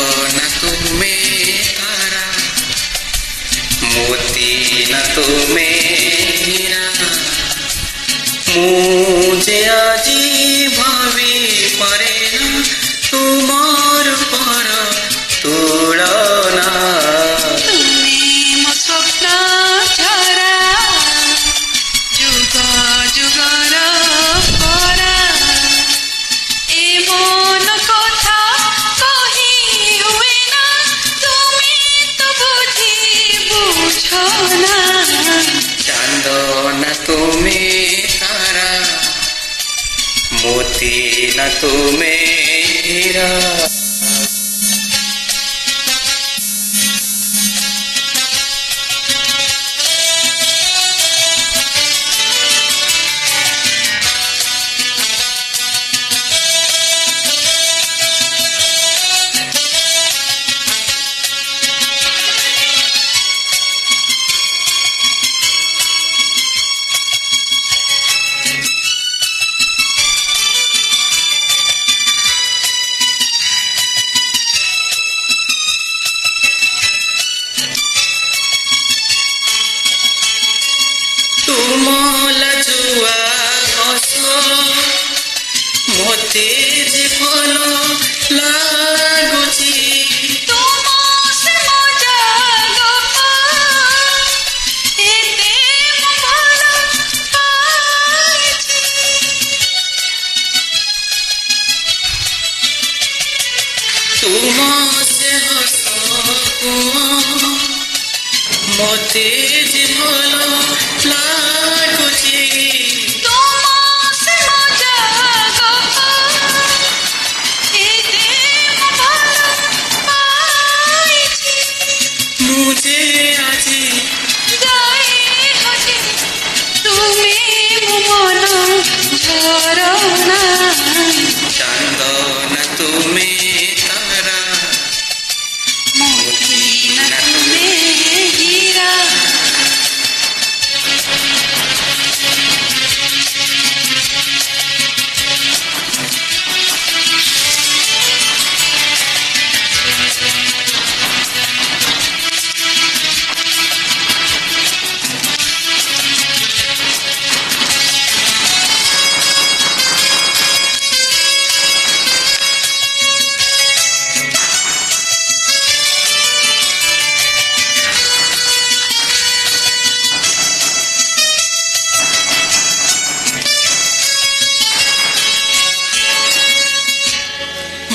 न तुम्हें तारा मोती न तुम्हें हीरा मुझे আজি ভাবি পারে না তোমার পর তুলনা তুমি মো স্বপ্ন ঝরা যুগ যুগর পরা এ মন কথা কহি হুয়ে না তুমি তো বুঝো না চাঁদ না তুমি তারা मोती न तुम्हें हीरा तुमल जुआ बस मते जे भल लागुची तुम से हस मते जे भल लागुची मुझे আজি তুমি মন ঝরনা चांद न तुम्हें तारा मोती न तुम्हें हीरा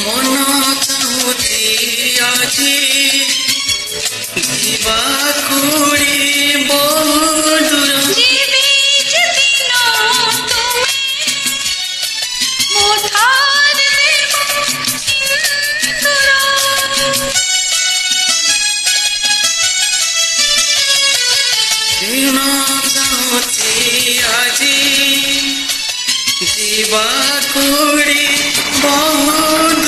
मन चाहुची আজি जीवा कुड़ी बहुदूर जीवी दिन तुम्हें मोथार देव सिंदूर दिन चाहुची আজি जीवा कुड़ी बहुदूर